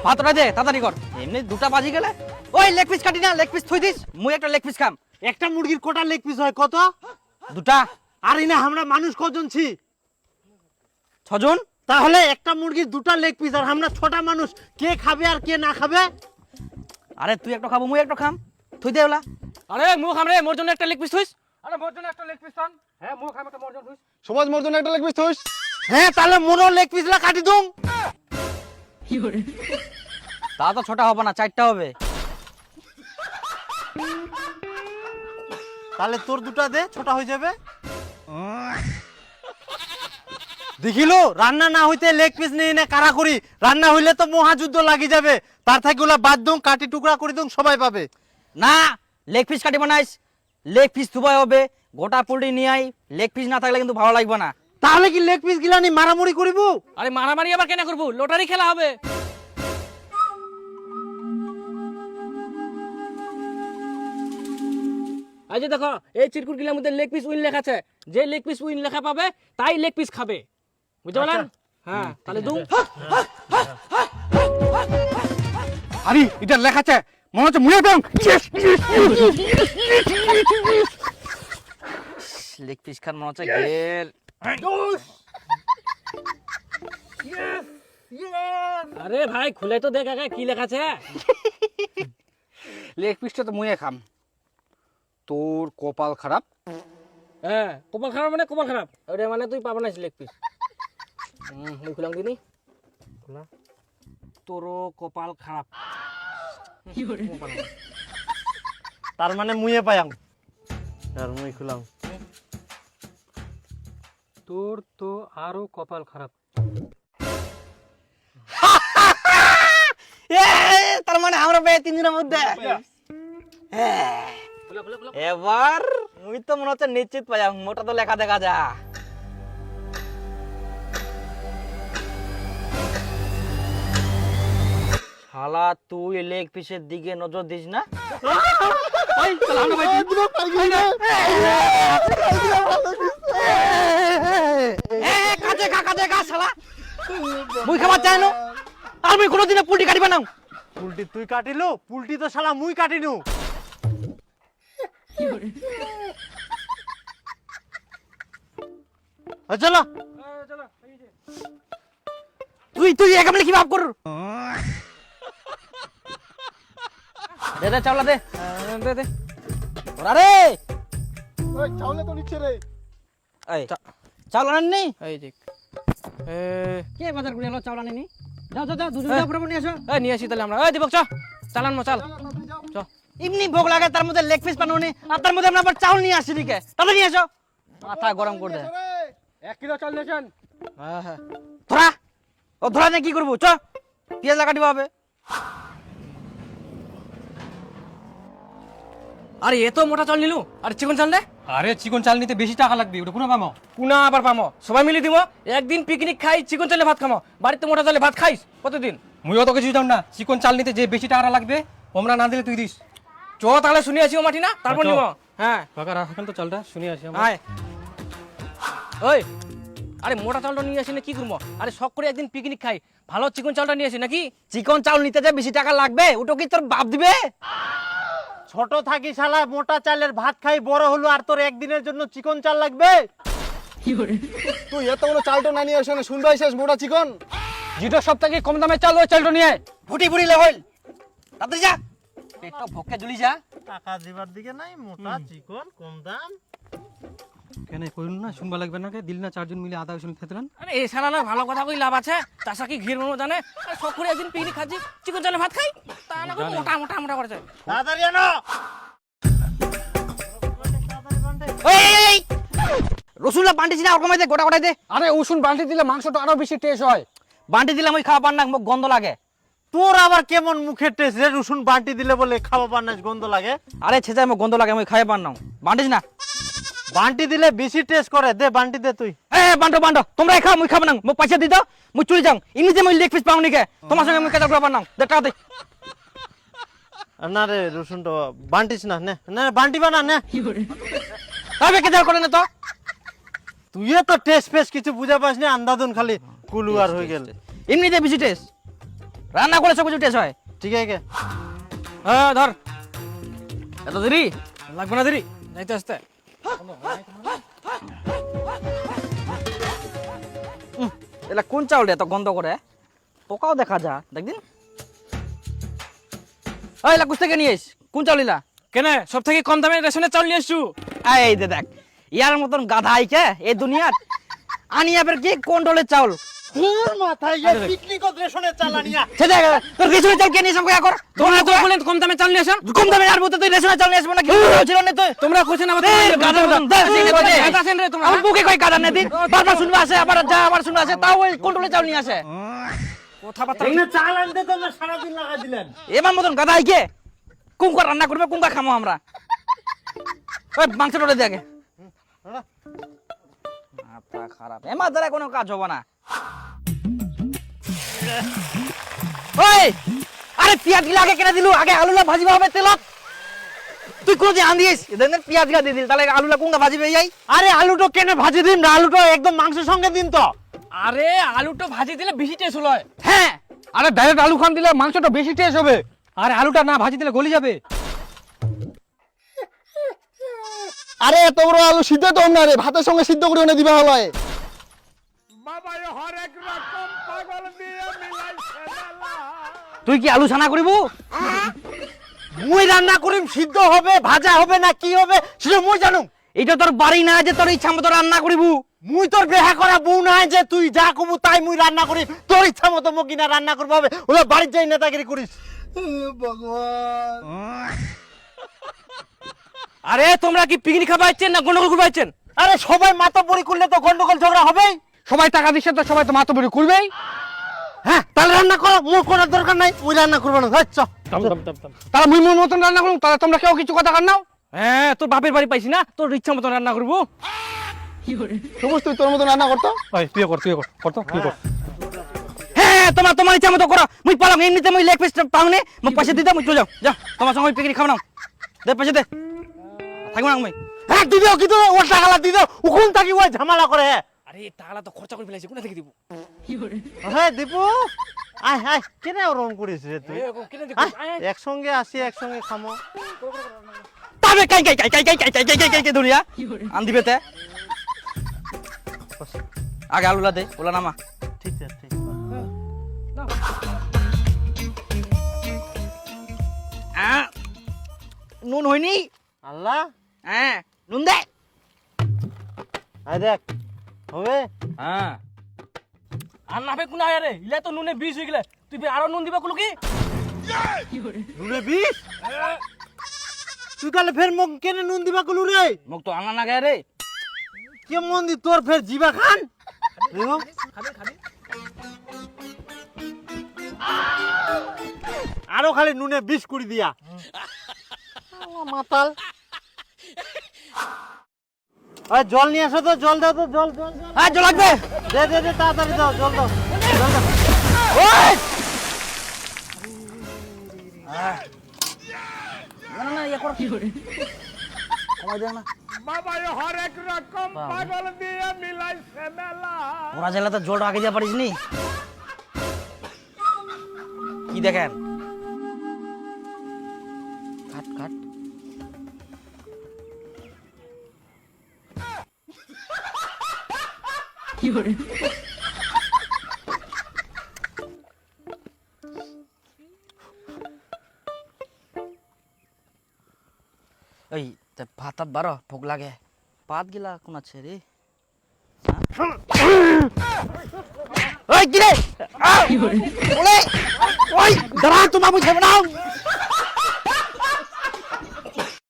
ভাতটা দে তাড়াতাড়ি কর, এমনি দুটা বাজি গেলে। ওই লেগ পিস কাটি না, লেগ পিস থুই দিস, মুই একটা লেগ পিস খাম। একটা মুরগির কোটা লেগ পিস হয় কত? দুটা। আর না আমরা মানুষ কজন ছি? 6 জন। তাহলে একটা মুরগির দুটা লেগ পিস, আর আমরা 6টা মানুষ, কে খাবে আর কে না খাবে? আরে তুই একটা খাবো, মুই একটা খাম, থুই দে ওলা। আরে মুখ খামরে, মোর জন্য একটা লেগ পিস থুইস। আরে মোর জন্য একটা লেগ পিস টান। হ্যাঁ মুখ খাম একটা মোর জন্য থুইস। সমাজ মোর জন্য একটা লেগ পিস থইস। হ্যাঁ তাহলে মোরও লেগ পিসলা কাটি দুং। তা তো 6টা হবে না, 4টা হবে। তাহলে তোর দুটা দে, 6টা হয়ে যাবে। দেখিলো রান্না না হইতে লেগ পিস নিয়ে না কারা করি, রান্না হইলে তো মহাযুদ্ধ লাগি যাবে। তার থেকে ওলা বাদ দুং, কাটি টুকরা করে দুং, সবাই পাবে। না, লেগ পিস কাটি বানাইস, লেগ পিস থুবাই হবে। গোটা পোল্ট্রি নিয়ে আই, লেগ পিস না থাকলে কিন্তু ভালো লাগবে না। তাহলে কি লেগ পিস গিলানি মারামারি করিব? আরে মারামারি আবার কেন করবো, লটারি খেলা হবে। এই যে দেখো, এই চিরকুট গিলার মধ্যে লেগ পিস উইন লেখা আছে। যে লেগ পিস উইন লেখা পাবে তাই লেগ পিস খাবে, বুঝতে পারলেন? হ্যাঁ তাহলে দুং। আরে এটা লেখা আছে, মনে হচ্ছে মুয়ে পেং। লেগ পিস খান মনে হচ্ছে গেল। আরে ভাই খুলে তো দেখ আগে কি লেখা আছে। লেগ পিসটা তো মুয়ে খাম। তোর কপাল খারাপ। হ্যাঁ কপাল খারাপ মানে কপাল খারাপ, ওটা মানে তুই পাবো না লেগ পিস। মুই খুলাম দিনি, তোরও কপাল খারাপ। তার মানে মুয়ে পায়াম, আর মুই খুলাম। তোর তো আরো কপাল খারাপ। তার মানে আমরা পেয়ে 3 দিনের মধ্যে। এবার মুই তো মনে হচ্ছে নিশ্চিত পাই, মোটা তো লেখা দেখা যা। শালা তুই লেগ পিসের দিকে নজর দিস না। কাজে খা, কাজে খা শালা। মুই খাবার চাই না, আর মুই কোনোদিনে পুলটি কাটিবা না। পুলটি তুই কাটিলু? পুলটি তো শালা মুই কাটিনু। চলো তুই তুই একামলে কি ভাব কর। দে দে চাওলা দে, দে দে। আরে ওই চাউলে তো নিচ্ছে রে। এই চাওলা আননি? এই দেখ, কে বাজার করে এলো চাওলা আননি? যাও যাও যাও, দুজন যাও ফটাফট নিয়ে আসো। এই নিয়ে আসি তাহলে আমরা। এই দীপক চ, চালান মো চাল। চ এমনি ভোগ লাগে, তার মধ্যে লেগ পিস বানানো নেই, আর তার মধ্যে আমরা আবার চাউল নিয়ে আসি দিকে। তাহলে নিয়ে আসো, মাথা গরম করে দে। 1 কিলো চাল নিয়েছেন। হ্যাঁ হ্যাঁ ধরা, ও ধরা নিয়ে কি করবো? চ পেঁয়াজ লাগা দিবা হবে। আরে এত মোটা চাল নিলু, আর চিকন চাল দে। আরে চিকন চাল নিতে বেশি টাকা লাগবে, ওটা পুরো পামো। কুনা আবার পামো, সবাই মিলে দিব। একদিন পিকনিক খাই, চিকন চালে ভাত খামো। বাড়িতে মোটা চালে ভাত খাইস কতদিন? মুই অত কিছু জান না, চিকন চাল নিতে যে বেশি টাকা লাগবে ওমরা না দিলে তুই দিস। চ তাহলে শুনে আসিও মাটি না, তারপর চ। নিব। হ্যাঁ কাকা রাখেন তো চালটা, শুনে আসি আমরা। আয়। ওই আরে মোটা চালটা নিয়ে আসি না কি করবো? আরে শখ করে একদিন পিকনিক খাই, ভালো চিকন চালটা নিয়ে আসি নাকি? চিকন চাউল নিতে যে বেশি টাকা লাগবে, ওটা কি তোর বাপ দিবে? ছোট থাকি শালা মোটা চালের ভাত খাই বড় হলো, আর তোর একদিনের জন্য চিকন চাল লাগবে? তুই এতগুলো চালটা না নিয়ে আসে না, শুনবাই শেষ মোটা চিকন। যেটা সব থেকে কম দামে চাল ওই চালটা নিয়ে আয়। ফুটি ফুটি লেভেল, তাড়াতাড়ি যা, পেটটা ভোকে জ্বলি যা। টাকা দিবার দিকে নাই, মোটা চিকন কম দাম। কেন কইল না, শুনবা লাগবে না কে? দিল না 4 জন মিলে আধা শুনে খেতেলেন। আরে এই শালা না ভালো কথা কই লাভ আছে? চাষা কি ঘির মনো জানে? আরে শখ করে একদিন পিকনিক খাচ্ছি, চিকন চালে ভাত খাই, তা না করে মোটা মোটা মোটা করেছে। তাড়াতাড়ি আনো। এই রসুনটা বান্টিছি না, ওরকম দে, গোটা গোটাই দে। আরে উসুন বালতি দিলে মাংসটা আরো বেশি টেস্ট হয়। বান্টি দিলাম ওই খাওয়া পার না, মুখ গন্ধ লাগে। তোর আবার কেমন মুখের টেস্ট রে? রসুন বাটি দিলে বলে খাওয়া পার না, গন্ধ লাগে? আরে ছেঁচাই মুখ গন্ধ লাগে, আমি খাই পার না। বান্টিস না, বাটি দিলে বেশি টেস্ট করে। দে বাটি দে তুই। এ বান্টো বান্টো, তোমরা খাও, মুই খাবো না। মুখ পয়সা দি দাও, মুই চলে যাও। এমনিতে মুই লেগ পিস পাও নিকে, তোমার সঙ্গে মুই কেটে করবার না। দে টাকা দে। না রে রসুনটা বান্টিস না, নে না বান্টিবা না, নে। তবে কেটে করে না তো। তুই তো টেস্ট ফেস্ট কিছু বুঝা পাস না, আন্দাদুন খালি কুলুয়ার হয়ে গেল। এমনিতে বেশি টেস্ট। রান্না করে সব কিছু টেস্ট হয়। ঠিক আছে হ্যাঁ ধর, এত দেরি লাগবে না, দেরি যাইতে আসতে। এলা কোন চাউল এত গন্ধ করে, পোকাও দেখা যা দেখদিন। ওই এলা কুছ থেকে নিয়ে এস, কোন চাউল এলা? কেন সব থেকে কম দামে রেশনের চাউল নিয়ে এসছু? এই দে দেখ, ইয়ার মতন গাধা আইকে এই দুনিয়ার আনি আবার কি কন্ট্রোলের চাউল। তোর মাথায় পিকনিক রেশনের চালানিয়া সে দেখ তোর রেশনের চাউল কে নিয়ে সব কর। তোমরা তো বলেন কম দামে চাউল নিয়ে আসো। কম দামে আর বলতে তুই রেশনের চাউল নিয়ে আসবো না কি ছিল না তুই? তোমরা কোছেন আমার গাধা মতন গাধা আছেন রে তোমরা। আমার বুকে কই গাধা নেই দিন, বারবার শুনবা আসে, আবার যা আবার শুনবা আসে, তাও ওই কন্ট্রোলের চাউল নিয়ে আসে। কথাবার্তা এখানে চাল আনতে তোমরা সারাদিন লাগা দিলেন। এবার মতন গাধা আইকে কুমকা রান্না করবে, কুমকা খামো আমরা। ওই মাংস টোটে দিয়ে আগে। মাথা খারাপ, এমার দ্বারা কোনো কাজ হবে না। ওই আরে পেঁয়াজ গিলা আগে কেটে দিলু, আগে আলুলা ভাজিবা হবে তেলত। তুই কোন ধ্যান দিস দেন পেঁয়াজ গিলা দিয়ে দিল, তাহলে আলুলা কোনটা ভাজিবে যাই? আরে আলুটো কেন ভাজি দিন না, আলুটো একদম মাংসের সঙ্গে দিন তো। আরে আলুটা ভাজি দিলে বেশি টেস্ট হলো। হ্যাঁ আরে ডাইরেক্ট আলু খান দিলে মাংসটা বেশি টেস্ট হবে, আর আলুটা না ভাজি দিলে গলি যাবে। আরে এত বড় আলু সিদ্ধ তো না রে, ভাতের সঙ্গে সিদ্ধ করে এনে দিবা হলায়। তুই কি আলু ছানা করিব? মুই রান্না করিম, সিদ্ধ হবে ভাজা হবে না কি হবে সেটা মুই জানো। এটা তোর বাড়ি না যে তোর ইচ্ছা মতো রান্না করিব। মুই তোর বেহা করা বউ নাই যে তুই যা কমু তাই মুই রান্না করি, তোর ইচ্ছা মতো মুই কিনা রান্না করবো হবে, ওরা বাড়ির যাই নেতাগিরি করিস। আরে তোমরা কি পিকনিক খাবা আইছেন না গন্ডগোল করবা আইছেন? আরে সবাই মাতব্বরি করলে তো গন্ডগোল ঝগড়া হবেই। সবাই টাকা দিচ্ছে তো সবাই তো মাতব্বরি করবেই। হ্যাঁ তাহলে রান্না করো, মোর করার দরকার নাই, ওই রান্না করবো না। তারা মুই মোর মতন রান্না করুন, তাহলে তোমরা কেউ কিছু কথা কান নাও। হ্যাঁ তোর বাপের বাড়ি পাইছি না, তোর ইচ্ছা মতো রান্না করবো। সবুজ তুই তোর মতো রান্না করতো। ওই তুই কর, তুই কর তো, তুই কর। হ্যাঁ তোমার ইচ্ছা মতো করো, মুই পালাম এমনিতে, মুই লেগ পিস পাওনি, মুই পয়সা দিতে মুই চলে যাও, যা তোমার সঙ্গে পিকনিক খাও নাও, দে পয়সা দে, থাকবো না মুই। হ্যাঁ দিদিও কিন্তু ও টাকালা দিদিও উকুন থাকি ওই ঝামেলা করে। আরে টাকাটা তো খরচা করে ফেলাইছি, কোথা থেকে দিব? হ্যাঁ দীপু আয় আয়, কেন ওরকম করিস রে তুই? কেনে দিব? আয়, একসঙ্গে আসি একসঙ্গে খামো। তবে কাই দুনিয়া আন দিবেতে আগে আলুলা দে, ওলা নামা। ঠিক আছে ঠিক নুন হয়নি? আল্লাহ। হ্যাঁ নুন দে। আয় দেখ হবে। হ্যাঁ আর না বে কোনা আরে ইলা তো নুনে 20 হই গেলে, তুই আরো নুন দিবা কুলো কি? নুনে 20? তুই তাহলে ফের মোক কেন নুন দিবা কলু রে? মোক তো আনা না গে রে। কেমন দি তোর ফের জিবা খান দেখো। আরো খালি নুনে 20 করে দিয়া মাতাল। আরে জল নিয়ে আসো তো, জল দাও তো, জল জল জল। হ্যাঁ জল লাগবে। দে দে দে তাড়াতাড়ি দাও, জল দাও জল দাও। ওই না না ইয়া কর, কি করে কমাই দে না ওরা জেলা তো জল আগে যা পারিস নি। কি দেখেন কাট কাট কি করে ওই ভাত বারো ভোগ লাগে, পাত গিলা কোন আছে রে? ওই কি রে? ওই দাঁড়া, তোমার বুঝাবো না।